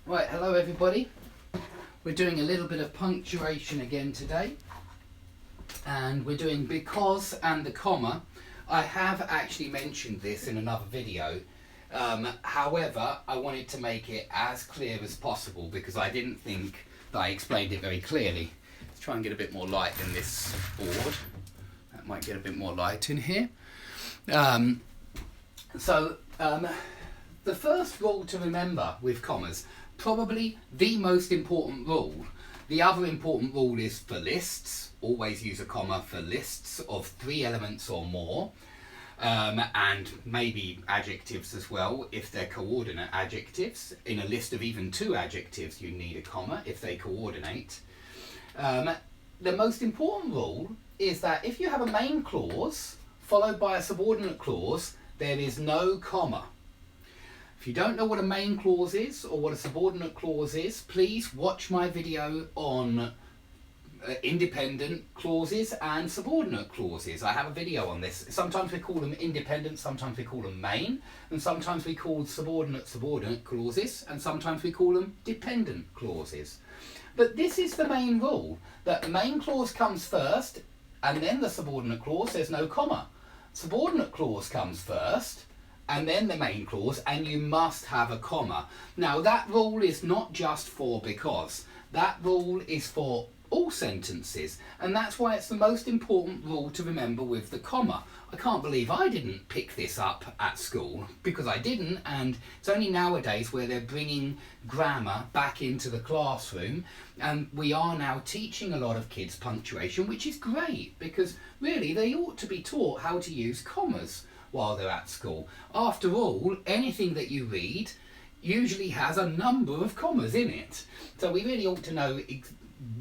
Right, hello everybody. We're doing a little bit of punctuation again today, and we're doing because and the comma. I have actually mentioned this in another video, however I wanted to make it as clear as possible because I didn't think that I explained it very clearly. Let's try and get a bit more light in this board. That might get a bit more light in here. The first rule to remember with commas, probably the most important rule. The other important rule is for lists. Always use a comma for lists of 3 elements or more, and maybe adjectives as well if they're coordinate adjectives. In a list of even 2 adjectives you need a comma if they coordinate. The most important rule is that if you have a main clause followed by a subordinate clause, there is no comma. If you don't know what a main clause is or what a subordinate clause is, please watch my video on independent clauses and subordinate clauses. I have a video on this. Sometimes we call them independent, sometimes we call them main, and sometimes we call subordinate clauses, and sometimes we call them dependent clauses. But this is the main rule, that the main clause comes first and then the subordinate clause, there's no comma. Subordinate clause comes first and then the main clause, and you must have a comma. Now that rule is not just for because. That rule is for all sentences, and that's why it's the most important rule to remember with the comma. I can't believe I didn't pick this up at school, because I didn't, and it's only nowadays where they're bringing grammar back into the classroom, and we are now teaching a lot of kids punctuation, which is great, because really they ought to be taught how to use commas while they're at school. After all, anything that you read usually has a number of commas in it, so we really ought to know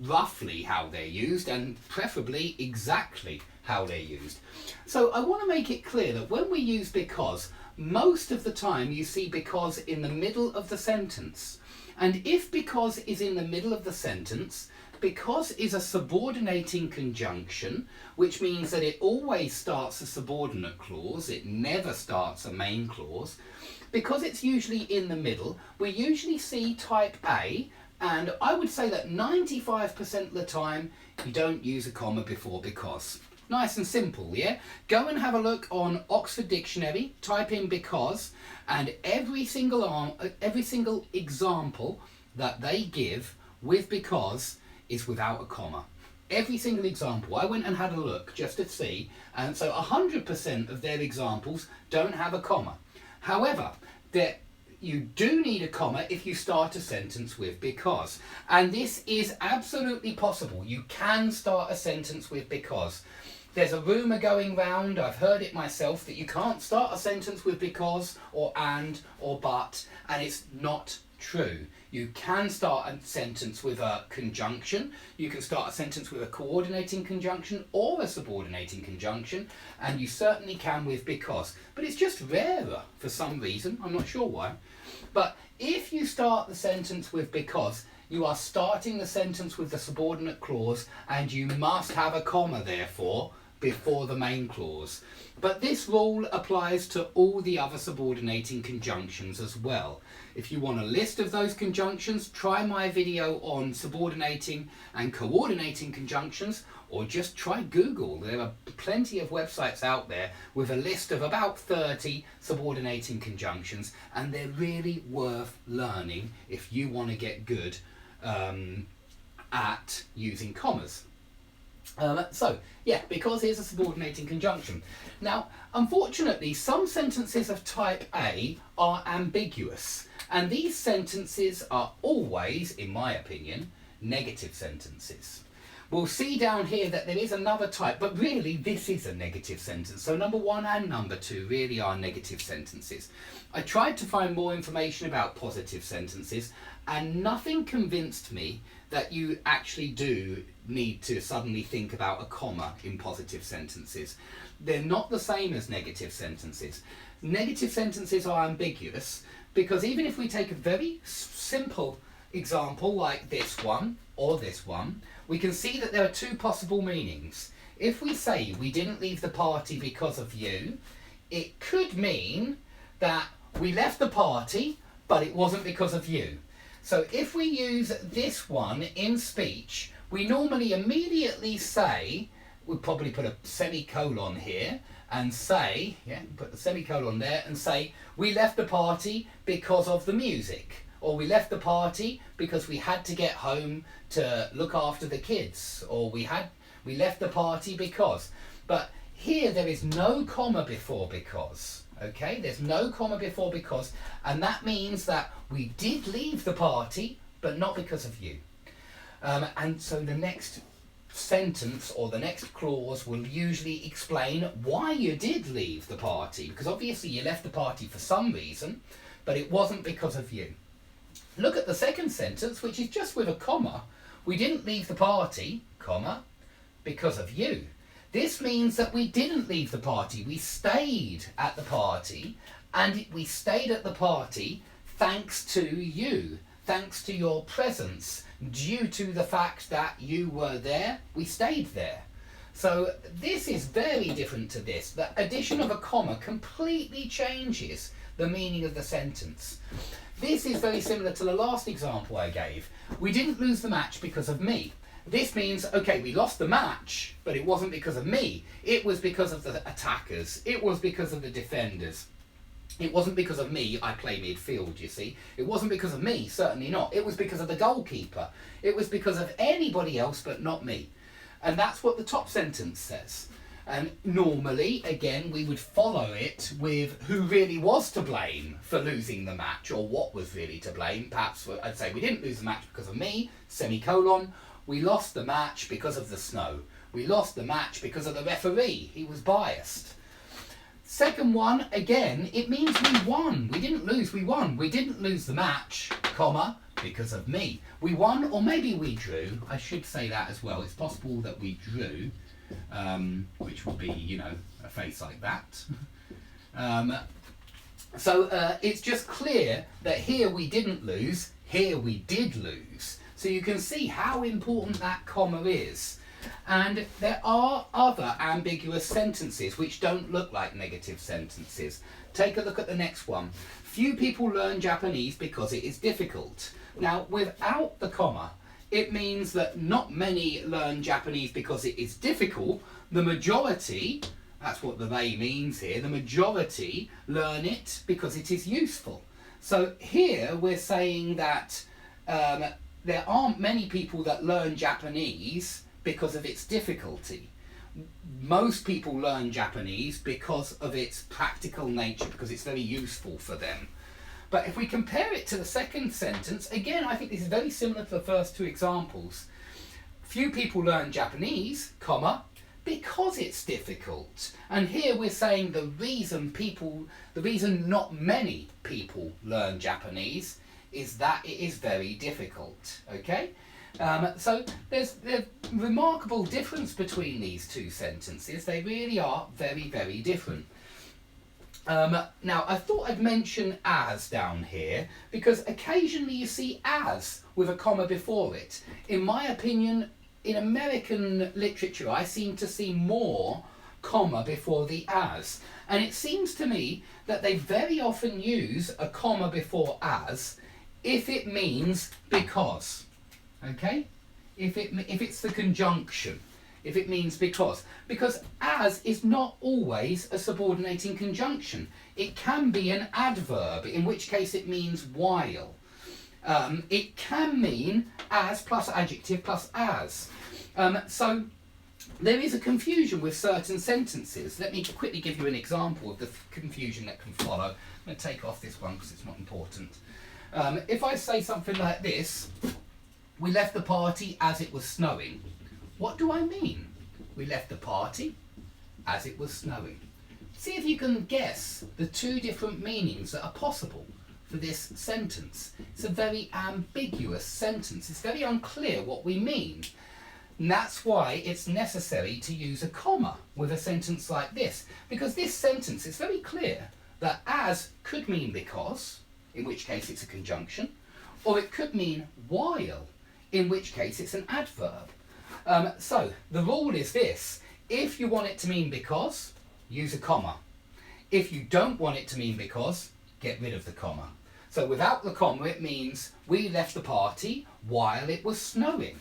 roughly how they're used, and preferably exactly how they're used. So I want to make it clear that when we use because, most of the time you see because in the middle of the sentence. And if because is in the middle of the sentence, because is a subordinating conjunction, which means that it always starts a subordinate clause, it never starts a main clause. Because it's usually in the middle, we usually see type A, and I would say that 95% of the time you don't use a comma before because. Nice and simple, yeah? Go and have a look on Oxford Dictionary, type in because, and every single example that they give with because is without a comma. Every single example. I went and had a look just to see, and so 100% of their examples don't have a comma. However, you do need a comma if you start a sentence with because. And this is absolutely possible. You can start a sentence with because. There's a rumour going round, I've heard it myself, that you can't start a sentence with because or and or but, and it's not true. You can start a sentence with a conjunction, you can start a sentence with a coordinating conjunction or a subordinating conjunction, and you certainly can with because. But it's just rarer for some reason, I'm not sure why. But if you start the sentence with because, you are starting the sentence with the subordinate clause, and you must have a comma therefore before the main clause. But this rule applies to all the other subordinating conjunctions as well. If you want a list of those conjunctions, try my video on subordinating and coordinating conjunctions, or just try Google. There are plenty of websites out there with a list of about 30 subordinating conjunctions, and they're really worth learning if you want to get good at using commas. Because here's a subordinating conjunction. Now, unfortunately, some sentences of type A are ambiguous, and these sentences are always, in my opinion, negative sentences. We'll see down here that there is another type, but really this is a negative sentence. So number 1 and number 2 really are negative sentences. I tried to find more information about positive sentences, and nothing convinced me that you actually do need to suddenly think about a comma in positive sentences. They're not the same as negative sentences. Negative sentences are ambiguous because even if we take a very simple example like this one or this one, we can see that there are 2 possible meanings. If we say we didn't leave the party because of you, it could mean that we left the party but it wasn't because of you. So if we use this one in speech, we normally immediately say, we'll probably put a semicolon here and say, put the semicolon there and say, we left the party because of the music, or we left the party because we had to get home to look after the kids, or we left the party because. But here there is no comma before because. Okay, there's no comma before because, and that means that we did leave the party, but not because of you. And so the next sentence or the next clause will usually explain why you did leave the party, because obviously you left the party for some reason, but it wasn't because of you. Look at the second sentence, which is just with a comma. We didn't leave the party, comma, because of you. This means that we didn't leave the party, we stayed at the party, and we stayed at the party thanks to you, thanks to your presence. Due to the fact that you were there, we stayed there. So this is very different to this. The addition of a comma completely changes the meaning of the sentence. This is very similar to the last example I gave. We didn't lose the match because of me. This means, okay, we lost the match, but it wasn't because of me. It was because of the attackers. It was because of the defenders. It wasn't because of me, I play midfield, you see. It wasn't because of me, certainly not. It was because of the goalkeeper. It was because of anybody else but not me. And that's what the top sentence says. And normally, again, we would follow it with who really was to blame for losing the match, or what was really to blame. Perhaps I'd say we didn't lose the match because of me, semicolon. We lost the match because of the snow. We lost the match because of the referee. He was biased. Second one, again, it means we won. We didn't lose, we won. We didn't lose the match, comma, because of me. We won, or maybe we drew. I should say that as well. It's possible that we drew, which would be, you know, a face like that. So it's just clear that here we didn't lose, here we did lose. So you can see how important that comma is. And there are other ambiguous sentences which don't look like negative sentences. Take a look at the next one. Few people learn Japanese because it is difficult. Now, without the comma, it means that not many learn Japanese because it is difficult. The majority, that's what the they means here, the majority learn it because it is useful. So here we're saying that there aren't many people that learn Japanese because of its difficulty. Most people learn Japanese because of its practical nature, because it's very useful for them. But if we compare it to the second sentence, again, I think this is very similar to the first two examples. Few people learn Japanese, comma, because it's difficult. And here we're saying the reason not many people learn Japanese is that it is very difficult, okay? So there's a remarkable difference between these two sentences. They really are very, very different. Now, I thought I'd mention as down here because occasionally you see as with a comma before it. In my opinion, in American literature, I seem to see more comma before the as. And it seems to me that they very often use a comma before as if it means because. Okay? If it's the conjunction, if it means because as is not always a subordinating conjunction. It can be an adverb, in which case it means while. It can mean as plus adjective plus as. So there is a confusion with certain sentences. Let me quickly give you an example of the confusion that can follow. I'm going to take off this one because it's not important. If I say something like this, we left the party as it was snowing. What do I mean? We left the party as it was snowing. See if you can guess the two different meanings that are possible for this sentence. It's a very ambiguous sentence. It's very unclear what we mean. And that's why it's necessary to use a comma with a sentence like this. Because this sentence is very clear that as could mean because, in which case it's a conjunction, or it could mean while, in which case it's an adverb. So the rule is this: if you want it to mean because, use a comma. If you don't want it to mean because, get rid of the comma. So without the comma, it means we left the party while it was snowing.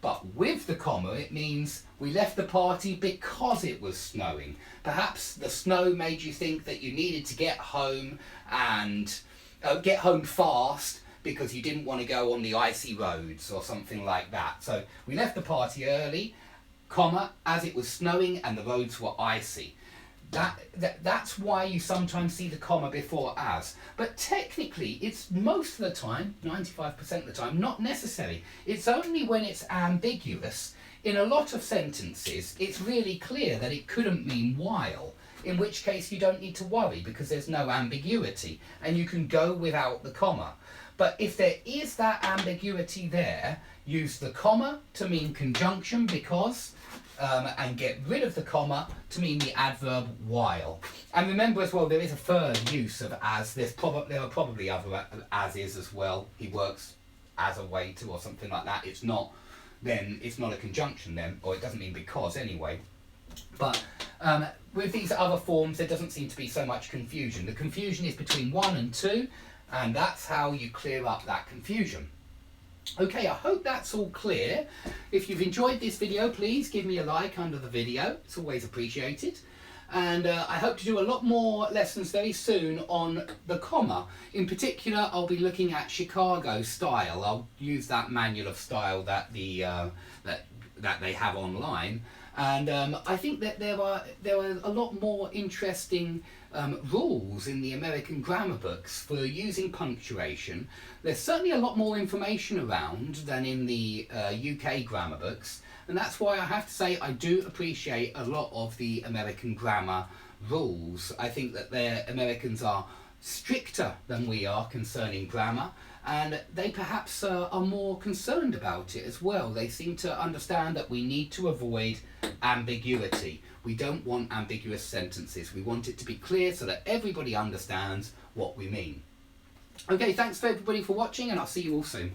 But with the comma, it means we left the party because it was snowing. Perhaps the snow made you think that you needed to get home and get home fast because you didn't want to go on the icy roads or something like that. So we left the party early, comma, as it was snowing and the roads were icy. That's why you sometimes see the comma before as. But technically, it's most of the time, 95% of the time, not necessary. It's only when it's ambiguous. In a lot of sentences, it's really clear that it couldn't mean while, in which case you don't need to worry because there's no ambiguity and you can go without the comma. But if there is that ambiguity there, use the comma to mean conjunction because, and get rid of the comma to mean the adverb while. And remember as well, there is a third use of as. There are probably other as-is as well. He works as a waiter or something like that. It's not a conjunction then, or it doesn't mean because anyway. But with these other forms, there doesn't seem to be so much confusion. The confusion is between 1 and 2, and that's how you clear up that confusion. Okay, I hope that's all clear. If you've enjoyed this video, please give me a like under the video. It's always appreciated. And I hope to do a lot more lessons very soon on the comma. In particular, I'll be looking at Chicago style. I'll use that manual of style that that they have online. And I think that there are a lot more interesting rules in the American grammar books for using punctuation. There's certainly a lot more information around than in the UK grammar books, and that's why I have to say I do appreciate a lot of the American grammar rules. I think that the Americans are stricter than we are concerning grammar, and they perhaps are more concerned about it as well. They seem to understand that we need to avoid ambiguity. We don't want ambiguous sentences. We want it to be clear so that everybody understands what we mean. Okay, thanks for everybody for watching, and I'll see you all soon.